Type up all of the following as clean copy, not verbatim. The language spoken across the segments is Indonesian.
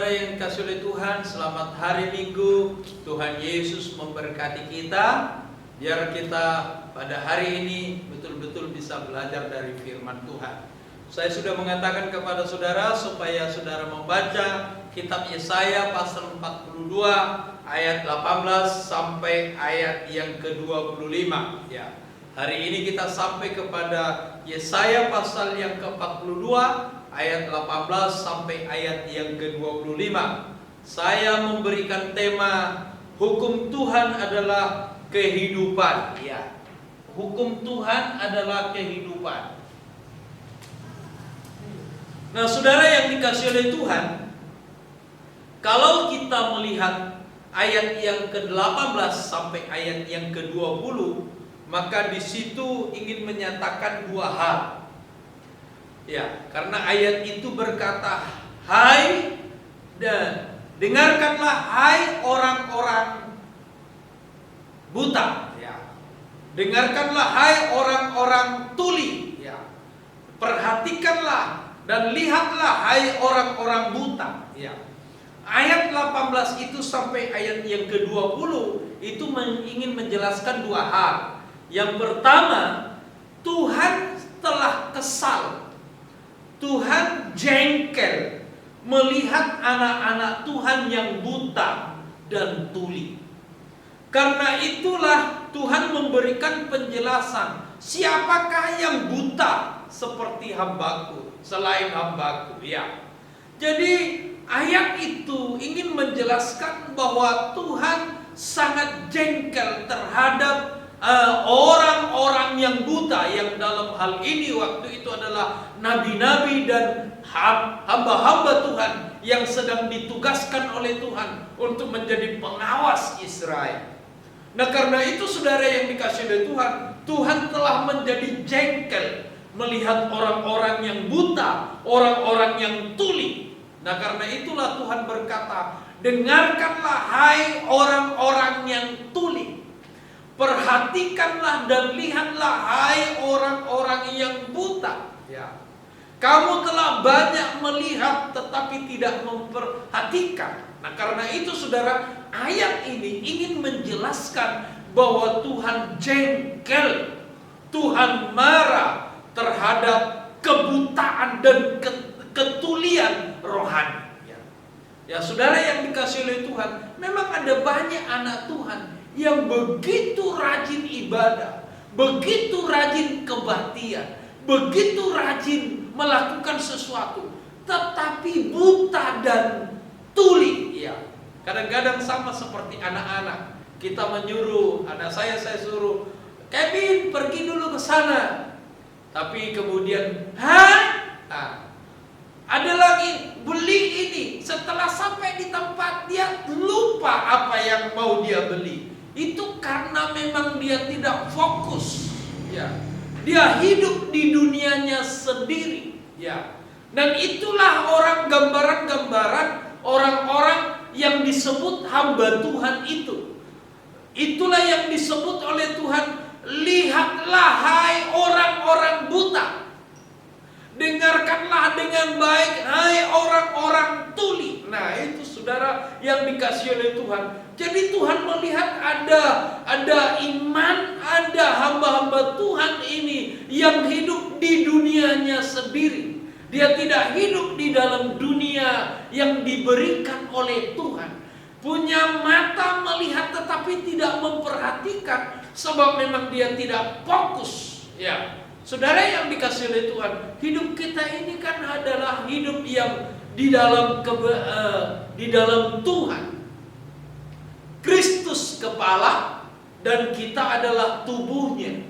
saudara yang dikasihi oleh Tuhan, selamat hari Minggu. Tuhan Yesus memberkati kita. Biar kita pada hari ini betul-betul bisa belajar dari firman Tuhan. Saya sudah mengatakan kepada saudara supaya saudara membaca kitab Yesaya pasal 42 ayat 18 sampai ayat yang ke-25 ya. Hari ini kita sampai kepada Yesaya pasal yang ke-42 ayat 18 sampai ayat yang ke-25. Saya memberikan tema hukum Tuhan adalah kehidupan ya. Hukum Tuhan adalah kehidupan. Nah, saudara yang dikasihi oleh Tuhan, kalau kita melihat ayat yang ke-18 sampai ayat yang ke-20, maka di situ ingin menyatakan dua hal. Ya, karena ayat itu berkata, "Hai dan dengarkanlah hai orang-orang buta." Ya. Dengarkanlah hai orang-orang tuli. Ya. Perhatikanlah dan lihatlah hai orang-orang buta. Ya. Ayat 18 itu sampai ayat yang ke-20 itu ingin menjelaskan dua hal. Yang pertama, Tuhan telah kesal. Tuhan jengkel melihat anak-anak Tuhan yang buta dan tuli. Karena itulah Tuhan memberikan penjelasan, siapakah yang buta seperti hambaku, selain hambaku ya. Jadi ayat itu ingin menjelaskan bahwa Tuhan sangat jengkel terhadap orang-orang yang buta, yang dalam hal ini waktu itu adalah nabi-nabi dan hamba-hamba Tuhan yang sedang ditugaskan oleh Tuhan untuk menjadi pengawas Israel. Nah, karena itu saudara yang dikasihi oleh Tuhan, Tuhan telah menjadi jengkel melihat orang-orang yang buta, orang-orang yang tuli. Nah, karena itulah Tuhan berkata, "Dengarkanlah hai orang-orang yang tuli. Perhatikanlah dan lihatlah hai orang-orang yang buta." Ya. Kamu telah banyak melihat tetapi tidak memperhatikan. Nah, karena itu saudara, ayat ini ingin menjelaskan bahwa Tuhan jengkel, Tuhan marah terhadap kebutaan dan ketulian rohani. Ya, saudara yang dikasihi oleh Tuhan, memang ada banyak anak Tuhan yang begitu rajin ibadah, begitu rajin kebaktian, begitu rajin melakukan sesuatu, tetapi buta dan tuli. Ya, kadang-kadang sama seperti anak-anak. Kita menyuruh anak saya suruh, "Kevin, pergi dulu ke sana." Tapi kemudian, ada lagi, "Beli ini." Setelah sampai di tempat, dia lupa apa yang mau dia beli. Itu karena memang dia tidak fokus. Ya. Dia hidup di dunianya sendiri. Ya. Dan itulah gambaran-gambaran orang-orang yang disebut hamba Tuhan itu. Itulah yang disebut oleh Tuhan, "Lihatlah hai orang-orang buta. Dengarkanlah dengan baik hai orang-orang tuli." Nah, itu saudara yang dikasihi oleh Tuhan. Jadi Tuhan melihat ada iman, ada hamba-hamba Tuhan ini yang hidup di dunianya sendiri. Dia tidak hidup di dalam dunia yang diberikan oleh Tuhan. Punya mata melihat tetapi tidak memperhatikan, sebab memang dia tidak fokus. Ya. Saudara yang dikasihi oleh Tuhan, hidup kita ini kan adalah hidup yang di dalam Tuhan. Kristus kepala dan kita adalah tubuhnya.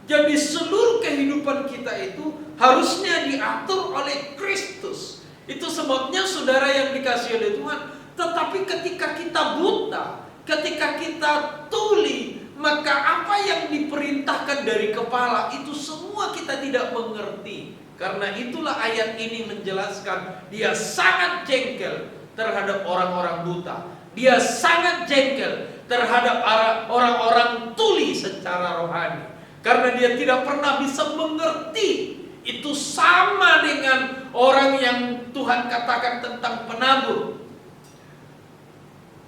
Jadi seluruh kehidupan kita itu harusnya diatur oleh Kristus. Itu sebabnya saudara yang dikasihi oleh Tuhan, tetapi ketika kita buta, ketika kita tuli, maka apa yang diperintahkan dari kepala itu semua kita tidak mengerti. Karena itulah ayat ini menjelaskan dia sangat jengkel terhadap orang-orang buta. Dia sangat jengkel terhadap orang-orang tuli secara rohani. Karena dia tidak pernah bisa mengerti. Itu sama dengan orang yang Tuhan katakan tentang penabur.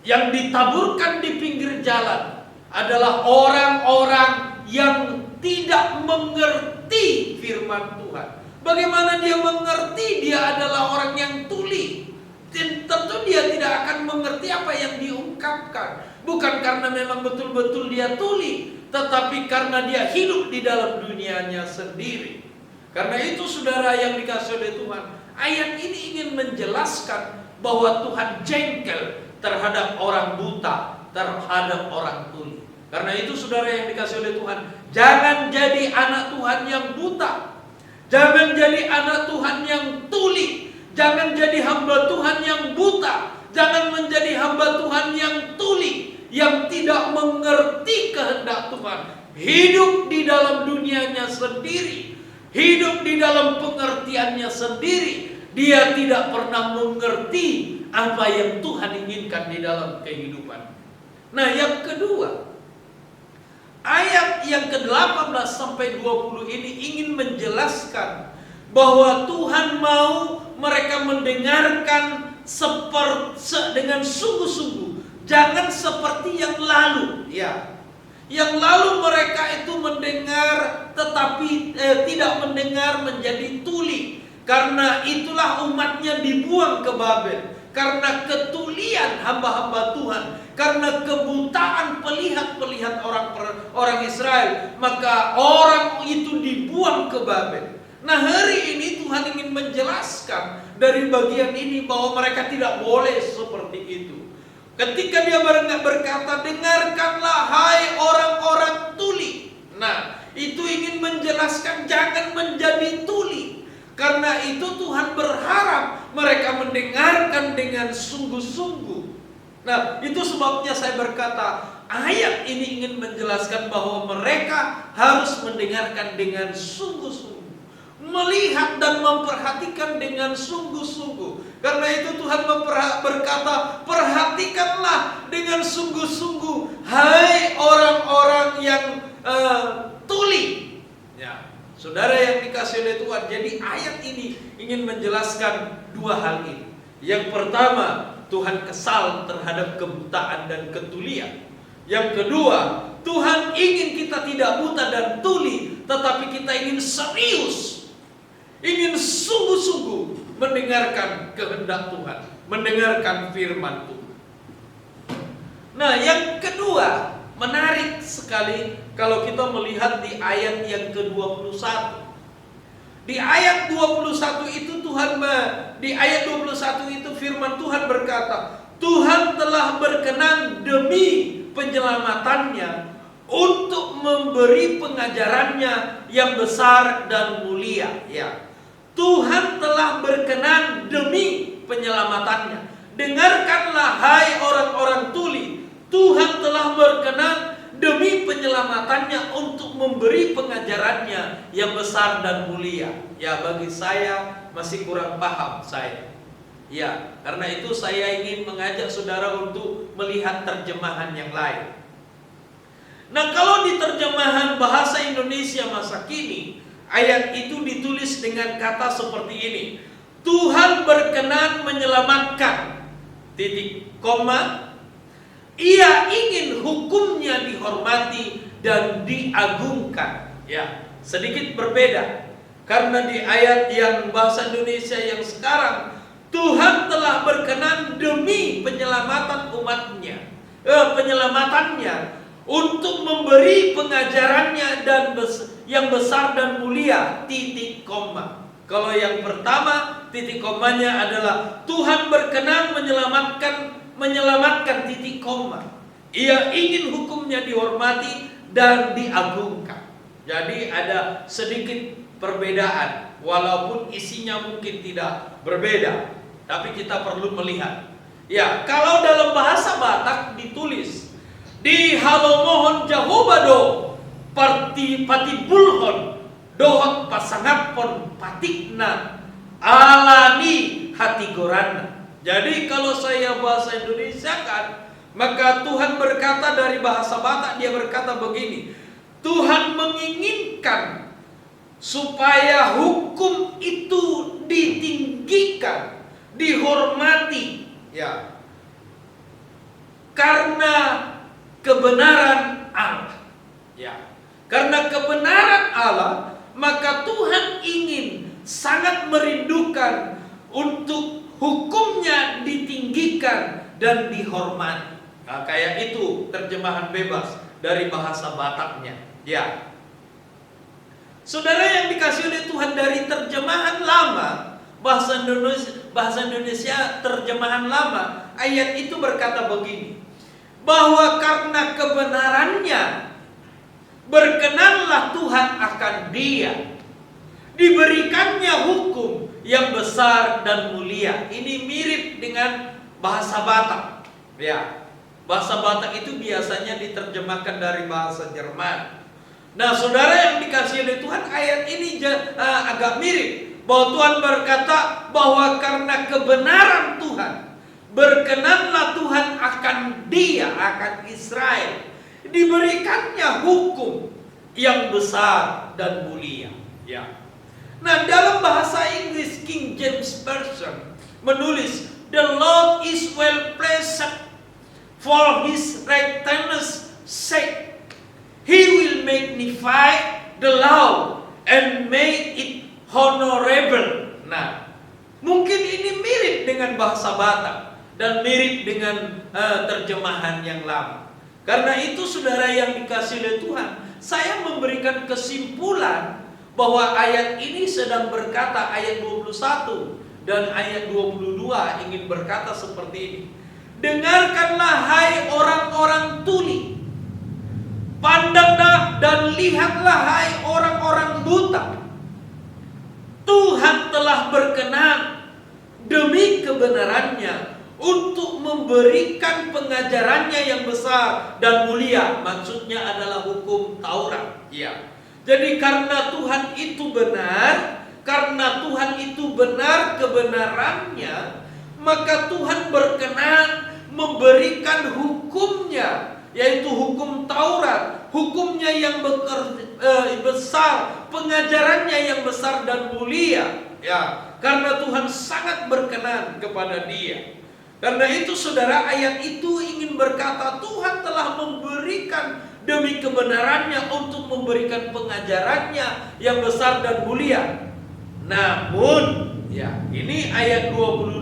yang ditaburkan di pinggir jalan adalah orang-orang yang tidak mengerti firman Tuhan. Bagaimana dia mengerti? Dia adalah orang yang tuli. Dan tentu dia tidak akan mengerti apa yang diungkapkan. Bukan karena memang betul-betul dia tuli, tetapi karena dia hidup di dalam dunianya sendiri. Karena itu saudara yang dikasihi oleh Tuhan, ayat ini ingin menjelaskan bahwa Tuhan jengkel terhadap orang buta, terhadap orang tuli. Karena itu saudara yang dikasihi oleh Tuhan, jangan jadi anak Tuhan yang buta. Jangan jadi anak Tuhan yang tuli. Jangan jadi hamba Tuhan yang buta. Jangan menjadi hamba Tuhan yang tuli, yang tidak mengerti kehendak Tuhan. Hidup di dalam dunianya sendiri, hidup di dalam pengertiannya sendiri. Dia tidak pernah mengerti apa yang Tuhan inginkan di dalam kehidupan. Nah, yang kedua, ayat yang ke-18 sampai 20 ini ingin menjelaskan bahwa Tuhan mau mereka mendengarkan dengan sungguh-sungguh, jangan seperti yang lalu, ya. Yang lalu mereka itu mendengar tetapi tidak mendengar, menjadi tuli. Karena itulah umatnya dibuang ke Babel. Karena ketulian hamba-hamba Tuhan, karena kebutaan pelihat-pelihat orang Israel, maka orang itu dibuang ke Babel. Nah, hari ini Tuhan ingin menjelaskan dari bagian ini bahwa mereka tidak boleh seperti itu. Ketika dia berkata, dengarkanlah hai orang-orang tuli. Nah, itu ingin menjelaskan jangan menjadi tuli. Karena itu Tuhan berharap mereka mendengarkan dengan sungguh-sungguh. Nah, itu sebabnya saya berkata, ayat ini ingin menjelaskan bahwa mereka harus mendengarkan dengan sungguh-sungguh, melihat dan memperhatikan dengan sungguh-sungguh. Karena itu Tuhan berkata, perhatikanlah dengan sungguh-sungguh, hai orang-orang yang tuli. Ya, saudara yang dikasihi oleh Tuhan, jadi ayat ini ingin menjelaskan dua hal ini. Yang pertama, Tuhan kesal terhadap kebutaan dan ketulian. Yang kedua, Tuhan ingin kita tidak buta dan tuli, tetapi kita ingin serius, ingin sungguh-sungguh mendengarkan kehendak Tuhan, mendengarkan firman Tuhan. Nah, yang kedua, menarik sekali kalau kita melihat di ayat yang ke-21. Di ayat 21 itu di ayat 21 itu firman Tuhan berkata, Tuhan telah berkenan demi penyelamatannya untuk memberi pengajarannya yang besar dan mulia. Ya, Tuhan telah berkenan demi penyelamatannya. Dengarkanlah hai orang-orang tuli, Tuhan telah berkenan demi penyelamatannya untuk memberi pengajarannya yang besar dan mulia. Ya, bagi saya masih kurang paham saya. Ya, karena itu saya ingin mengajak saudara untuk melihat terjemahan yang lain. Nah, kalau di terjemahan bahasa Indonesia masa kini, ayat itu ditulis dengan kata seperti ini. Tuhan berkenan menyelamatkan, titik, koma, Ia ingin hukumnya dihormati dan diagungkan. Ya, sedikit berbeda. Karena di ayat yang bahasa Indonesia yang sekarang, Tuhan telah berkenan demi penyelamatan umatnya, penyelamatannya, untuk memberi pengajarannya dan yang besar dan mulia, titik koma. Kalau yang pertama, titik komanya adalah Tuhan berkenan menyelamatkan titik koma. Ia ingin hukumnya dihormati dan diagungkan. Jadi ada sedikit perbedaan, walaupun isinya mungkin tidak berbeda, tapi kita perlu melihat. Ya, kalau dalam bahasa Batak ditulis di halomohon jahobado patibulhon dohot pasangapon patikna alani hati gorana. Jadi kalau saya bahasa Indonesia kan, maka Tuhan berkata dari bahasa Batak, dia berkata begini, Tuhan menginginkan supaya hukum itu ditinggikan, dihormati, ya. karena kebenaran Allah. Ya, karena kebenaran Allah, maka Tuhan ingin, sangat merindukan untuk hukumnya ditinggikan dan dihormati. Nah, kayak itu terjemahan bebas dari bahasa Bataknya. Ya, saudara yang dikasih oleh Tuhan, dari terjemahan lama, bahasa Indonesia terjemahan lama, ayat itu berkata begini, bahwa karena kebenarannya berkenanlah Tuhan akan dia, diberikannya hukum yang besar dan mulia. Ini mirip dengan bahasa Batak. Ya, bahasa Batak itu biasanya diterjemahkan dari bahasa Jerman. Nah, saudara yang dikasihi oleh Tuhan, ayat ini agak mirip, bahwa Tuhan berkata bahwa karena kebenaran Tuhan, berkenanlah Tuhan akan dia, akan Israel, diberikannya hukum yang besar dan mulia. Ya. Nah, dalam bahasa Inggris King James Version menulis, "The Lord is well pleased for his righteousness' sake. He will magnify the law and make it honorable." Nah, mungkin ini mirip dengan bahasa Batak dan mirip dengan terjemahan yang lama. Karena itu, saudara yang dikasihi oleh Tuhan, saya memberikan kesimpulan bahwa ayat ini sedang berkata, ayat 21 dan ayat 22 ingin berkata seperti ini. Dengarkanlah hai orang-orang tuli, pandanglah dan lihatlah hai orang-orang buta. Tuhan telah berkenan demi kebenarannya untuk memberikan pengajarannya yang besar dan mulia. Maksudnya adalah hukum Taurat. Ya. Jadi karena Tuhan itu benar, karena Tuhan itu benar kebenarannya, maka Tuhan berkenan memberikan hukumnya, yaitu hukum Taurat, hukumnya yang besar, pengajarannya yang besar dan mulia. Ya, karena Tuhan sangat berkenan kepada dia. Karena itu, saudara, ayat itu ingin berkata Tuhan telah memberikan demi kebenarannya untuk memberikan pengajarannya yang besar dan mulia. Namun, ya, ini ayat 22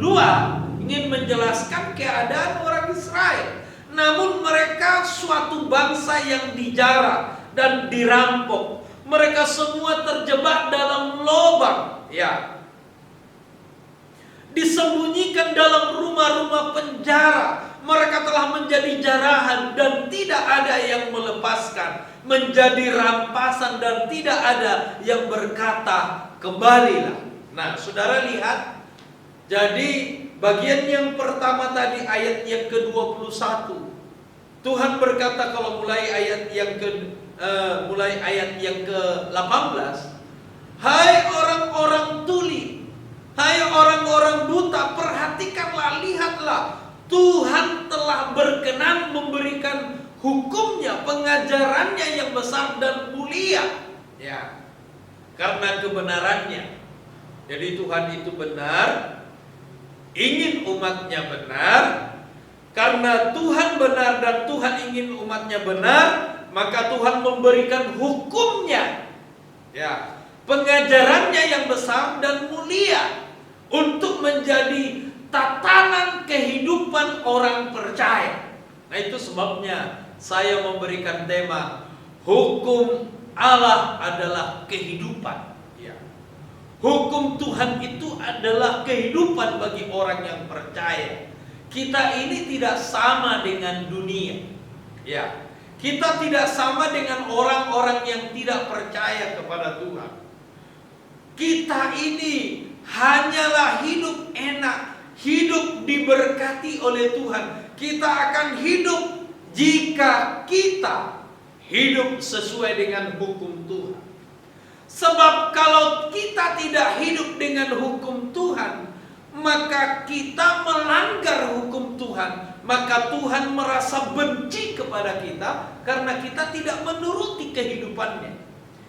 ingin menjelaskan keadaan orang Israel. Namun mereka suatu bangsa yang dijara dan dirampok. Mereka semua terjebak dalam lubang, ya, disembunyikan dalam rumah-rumah penjara. Mereka telah menjadi jarahan dan tidak ada yang melepaskan, menjadi rampasan dan tidak ada yang berkata kembalilah. Nah, saudara lihat, jadi bagian yang pertama tadi, ayat yang ke-21, Tuhan berkata, kalau mulai ayat yang ke-18, hai orang-orang tuli, hai orang-orang buta, perhatikanlah, lihatlah, Tuhan telah berkenan memberikan hukumnya, pengajarannya yang besar dan mulia. Ya, karena kebenarannya. Jadi Tuhan itu benar, ingin umatnya benar. Karena Tuhan benar dan Tuhan ingin umatnya benar, maka Tuhan memberikan hukumnya, ya, pengajarannya yang besar dan mulia untuk menjadi tatanan kehidupan orang percaya. Nah, itu sebabnya saya memberikan tema hukum Allah adalah kehidupan. Ya. Hukum Tuhan itu adalah kehidupan bagi orang yang percaya. Kita ini tidak sama dengan dunia. Ya. Kita tidak sama dengan orang-orang yang tidak percaya kepada Tuhan. Kita ini hanyalah hidup enak, hidup diberkati oleh Tuhan. Kita akan hidup jika kita hidup sesuai dengan hukum Tuhan. Sebab kalau kita tidak hidup dengan hukum Tuhan, maka kita melanggar hukum Tuhan. Maka Tuhan merasa benci kepada kita karena kita tidak menuruti kehidupannya.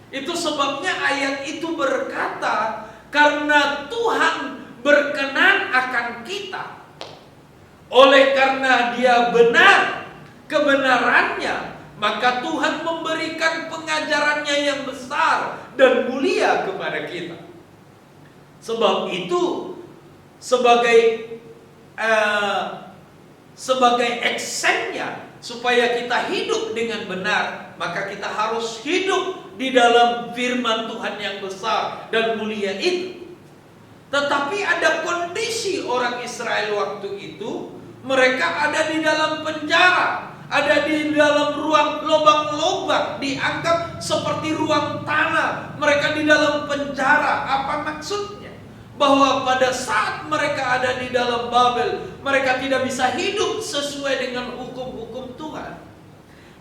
Itu sebabnya ayat itu berkata, karena Tuhan berkenan akan kita, oleh karena Dia benar, kebenarannya, maka Tuhan memberikan pengajarannya yang besar dan mulia kepada kita. Sebab itu sebagai eksennya supaya kita hidup dengan benar, maka kita harus hidup di dalam firman Tuhan yang besar dan mulia itu. Tetapi ada kondisi orang Israel waktu itu, mereka ada di dalam penjara, ada di dalam ruang lubang-lubang, dianggap seperti ruang tanah. Mereka di dalam penjara. Apa maksudnya? Bahwa pada saat mereka ada di dalam Babel, mereka tidak bisa hidup sesuai dengan hukum-hukum Tuhan.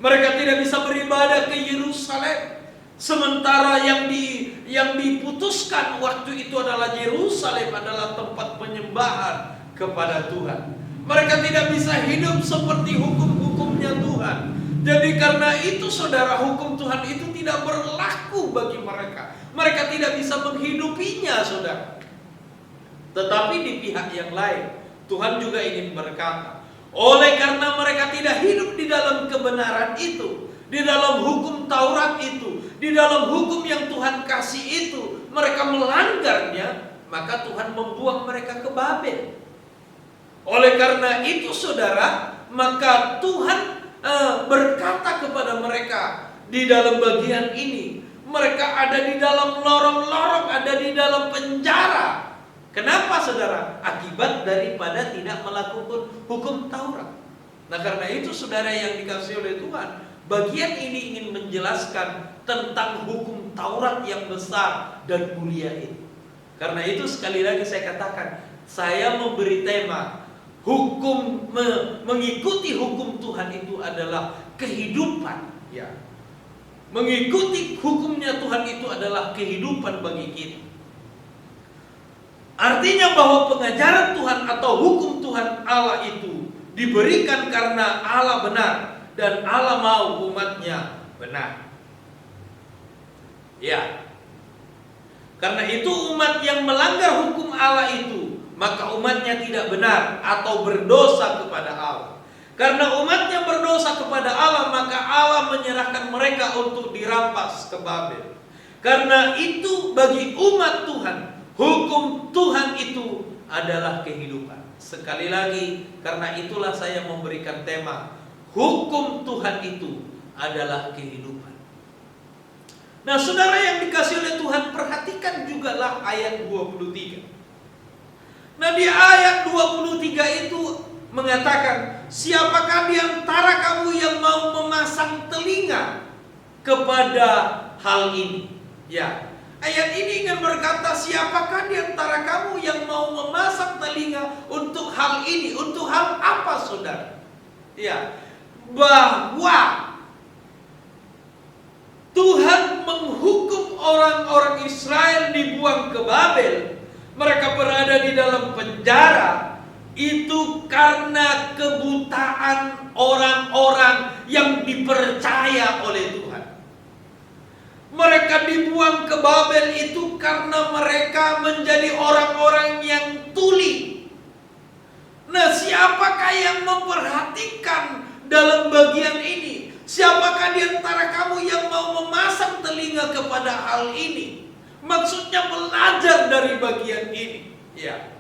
Mereka tidak bisa beribadah ke Yerusalem. Sementara yang diputuskan waktu itu adalah Yerusalem adalah tempat penyembahan kepada Tuhan. Mereka tidak bisa hidup seperti hukum-hukumnya Tuhan. Jadi karena itu saudara, hukum Tuhan itu tidak berlaku bagi mereka. Mereka tidak bisa menghidupinya saudara. Tetapi di pihak yang lain, Tuhan juga ingin berkata, oleh karena mereka tidak hidup di dalam kebenaran itu, di dalam hukum Taurat itu, di dalam hukum yang Tuhan kasih itu, mereka melanggarnya, maka Tuhan membuang mereka ke Babel. Oleh karena itu saudara, maka Tuhan berkata kepada mereka di dalam bagian ini, mereka ada di dalam lorong-lorong, ada di dalam penjara. Kenapa saudara? Akibat daripada tidak melakukan hukum Taurat. Nah karena itu saudara yang dikasihi oleh Tuhan, bagian ini ingin menjelaskan tentang hukum Taurat yang besar dan mulia itu. Karena itu sekali lagi saya katakan, saya memberi tema hukum, mengikuti hukum Tuhan itu adalah kehidupan. Ya, mengikuti hukumnya Tuhan itu adalah kehidupan bagi kita. Artinya bahwa pengajaran Tuhan atau hukum Tuhan Allah itu diberikan karena Allah benar dan Allah mau umatnya benar. Ya, karena itu umat yang melanggar hukum Allah itu, maka umatnya tidak benar atau berdosa kepada Allah. Karena umatnya berdosa kepada Allah, maka Allah menyerahkan mereka untuk dirampas ke Babel. Karena itu bagi umat Tuhan, hukum Tuhan itu adalah kehidupan. Sekali lagi, karena itulah saya memberikan tema hukum Tuhan itu adalah kehidupan. Nah saudara yang dikasih oleh Tuhan, perhatikan jugalah ayat 23. Nah di ayat 23 itu mengatakan, siapakah di antara kamu yang mau memasang telinga kepada hal ini? Ya, ayat ini ingin berkata, siapakah di antara kamu yang mau memasang telinga untuk hal ini? Untuk hal apa saudara? Ya, bahwa Tuhan menghukum orang-orang Israel dibuang ke Babel. Mereka berada di dalam penjara. Itu karena kebutaan orang-orang yang dipercaya oleh Tuhan. Mereka dibuang ke Babel itu karena mereka menjadi orang-orang yang tuli. Nah, siapakah yang memperhatikan dalam bagian ini? Siapakah di antara kamu yang mau memasang telinga kepada hal ini? Maksudnya belajar dari bagian ini. Ya.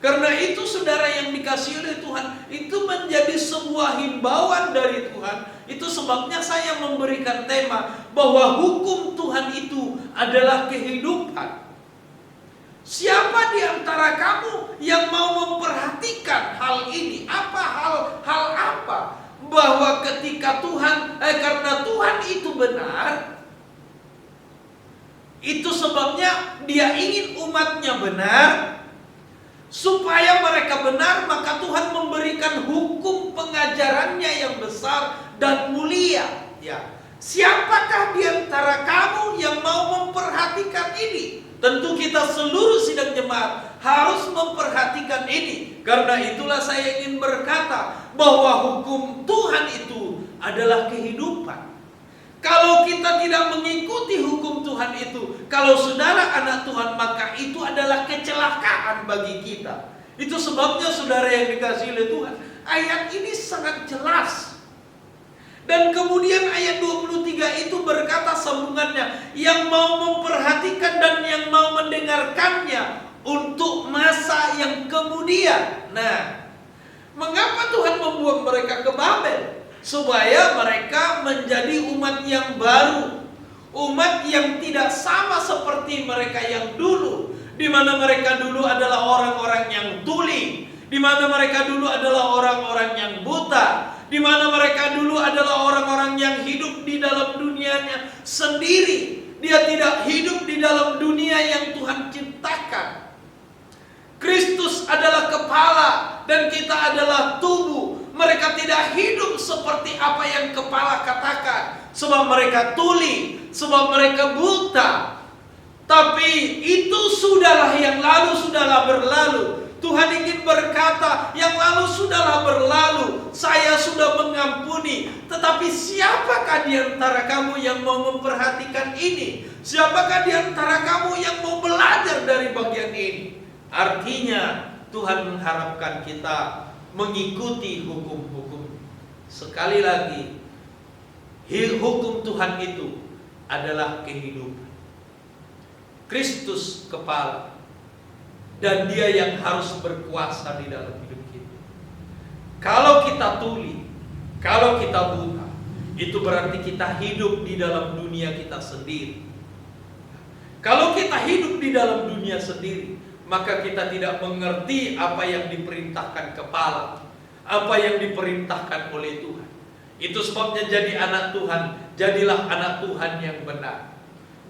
Karena itu saudara yang dikasihi oleh Tuhan, itu menjadi sebuah himbauan dari Tuhan. Itu sebabnya saya memberikan tema bahwa hukum Tuhan itu adalah kehidupan. Siapa di antara kamu yang mau memperhatikan hal ini? Apa hal apa? Bahwa ketika Tuhan, karena Tuhan itu benar, itu sebabnya Dia ingin umatnya benar. Supaya mereka benar, maka Tuhan memberikan hukum pengajarannya yang besar dan mulia. Ya, siapakah di antara kamu yang mau memperhatikan ini? Tentu kita seluruh sidang jemaat harus memperhatikan ini. Karena itulah saya ingin berkata bahwa hukum Tuhan itu adalah kehidupan. Kalau kita tidak mengikuti hukum Tuhan itu, kalau saudara anak Tuhan, maka itu adalah kecelakaan bagi kita. Itu sebabnya saudara yang dikasihi oleh Tuhan, ayat ini sangat jelas. Dan kemudian ayat 23 itu berkata sambungannya, yang mau memperhatikan dan yang mau mendengarkannya untuk masa yang kemudian. Nah, mengapa Tuhan membuang mereka ke Babel? Supaya mereka menjadi umat yang baru, umat yang tidak sama seperti mereka yang dulu, di mana mereka dulu adalah orang-orang yang tuli, di mana mereka dulu adalah orang-orang yang buta, di mana mereka dulu adalah orang-orang yang hidup di dalam dunianya sendiri. Dia tidak hidup di dalam dunia yang Tuhan ciptakan. Kristus adalah kepala dan kita adalah tubuh. Mereka tidak hidup seperti apa yang kepala katakan, sebab mereka tuli, sebab mereka buta. Tapi itu sudahlah, yang lalu sudahlah berlalu. Tuhan ingin berkata, yang lalu sudahlah berlalu, saya sudah mengampuni. Tetapi siapakah di antara kamu yang mau memperhatikan ini? Siapakah di antara kamu yang mau belajar dari bagian ini? Artinya Tuhan mengharapkan kita mengikuti hukum-hukum. Sekali lagi, hukum Tuhan itu adalah kehidupan. Kristus kepala, dan Dia yang harus berkuasa di dalam hidup kita. Kalau kita tuli, kalau kita buta, itu berarti kita hidup di dalam dunia kita sendiri. Kalau kita hidup di dalam dunia sendiri, maka kita tidak mengerti apa yang diperintahkan kepala, apa yang diperintahkan oleh Tuhan. Itu sebabnya jadi anak Tuhan, jadilah anak Tuhan yang benar.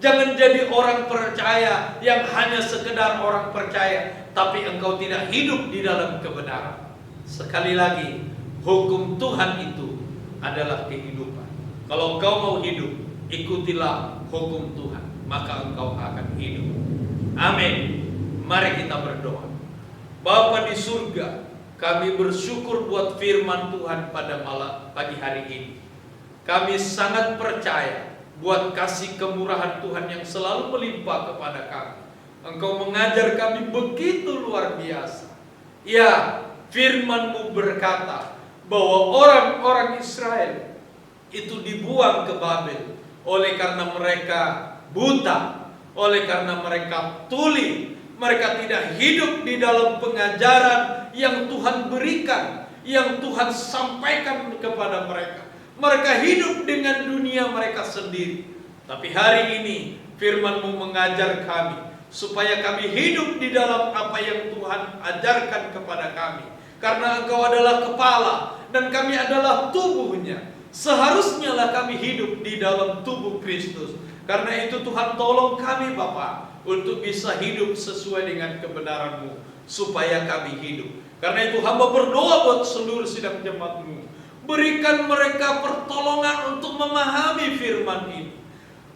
Jangan jadi orang percaya yang hanya sekedar orang percaya, tapi engkau tidak hidup di dalam kebenaran. Sekali lagi, hukum Tuhan itu adalah kehidupan. Kalau engkau mau hidup, ikutilah hukum Tuhan, maka engkau akan hidup. Amin. Mari kita berdoa. Bapa di surga, kami bersyukur buat firman Tuhan pada pagi hari ini. Kami sangat percaya buat kasih kemurahan Tuhan yang selalu melimpah kepada kami. Engkau mengajar kami begitu luar biasa. Ya, firman-Mu berkata bahwa orang-orang Israel itu dibuang ke Babel oleh karena mereka buta, oleh karena mereka tuli. Mereka tidak hidup di dalam pengajaran yang Tuhan berikan, yang Tuhan sampaikan kepada mereka. Mereka hidup dengan dunia mereka sendiri. Tapi hari ini firman-Mu mengajar kami supaya kami hidup di dalam apa yang Tuhan ajarkan kepada kami. Karena Engkau adalah kepala dan kami adalah tubuhnya. Seharusnya lah kami hidup di dalam tubuh Kristus. Karena itu Tuhan tolong kami Bapa untuk bisa hidup sesuai dengan kebenaran-Mu, supaya kami hidup. Karena itu hamba berdoa buat seluruh sidang jemaat-Mu, berikan mereka pertolongan untuk memahami firman ini.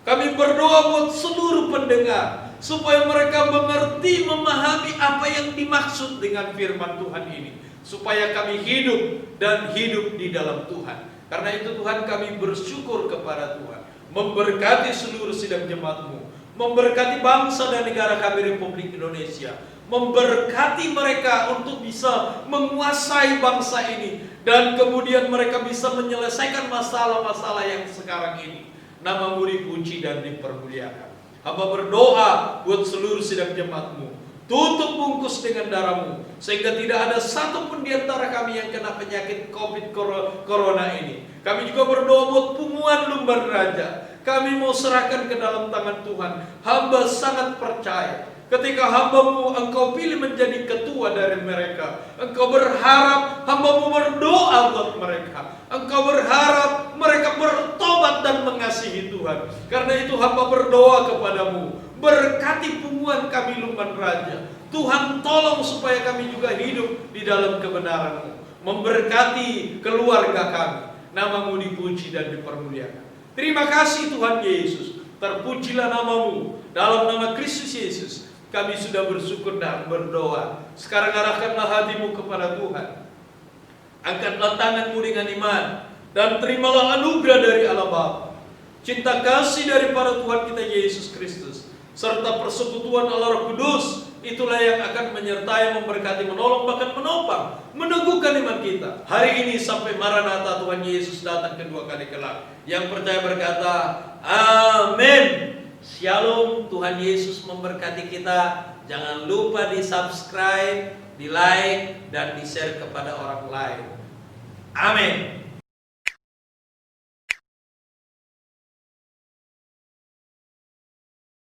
Kami berdoa buat seluruh pendengar, supaya mereka mengerti, memahami apa yang dimaksud dengan firman Tuhan ini, supaya kami hidup dan hidup di dalam Tuhan. Karena itu Tuhan, kami bersyukur kepada Tuhan, memberkati seluruh sidang jemaat-Mu, memberkati bangsa dan negara kami Republik Indonesia, memberkati mereka untuk bisa menguasai bangsa ini, dan kemudian mereka bisa menyelesaikan masalah-masalah yang sekarang ini. Nama-Mu dipuji dan dipermuliakan. Hamba berdoa buat seluruh sidang jemaat-Mu, tutup bungkus dengan darah-Mu, sehingga tidak ada satupun di antara kami yang kena penyakit COVID corona ini. Kami juga berdoa buat Punguan Lumban Raja. Kami mau serahkan ke dalam tangan Tuhan. Hamba sangat percaya ketika hamba-Mu Engkau pilih menjadi ketua dari mereka, Engkau berharap hamba-Mu berdoa buat mereka. Engkau berharap mereka bertobat dan mengasihi Tuhan. Karena itu hamba berdoa kepada-Mu, berkati Punguan kami Lumban Raja. Tuhan tolong supaya kami juga hidup di dalam kebenaran-Mu. Memberkati keluarga kami. Nama-Mu dipuji dan dipermuliakan. Terima kasih Tuhan Yesus. Terpujilah nama-Mu. Dalam nama Kristus Yesus kami sudah bersyukur dan berdoa. Sekarang arahkanlah hatimu kepada Tuhan. Angkatlah tanganmu dengan iman, dan terimalah anugerah dari Allah Bapa, cinta kasih daripada Tuhan kita Yesus Kristus, serta persekutuan Allah Roh Kudus itulah yang akan menyertai, memberkati, menolong, bahkan menopang, meneguhkan iman kita hari ini sampai Maranatha Tuhan Yesus datang kedua kali kelak. Yang percaya berkata, amin. Shalom, Tuhan Yesus memberkati kita. Jangan lupa di subscribe, di like, dan di share kepada orang lain. Amin.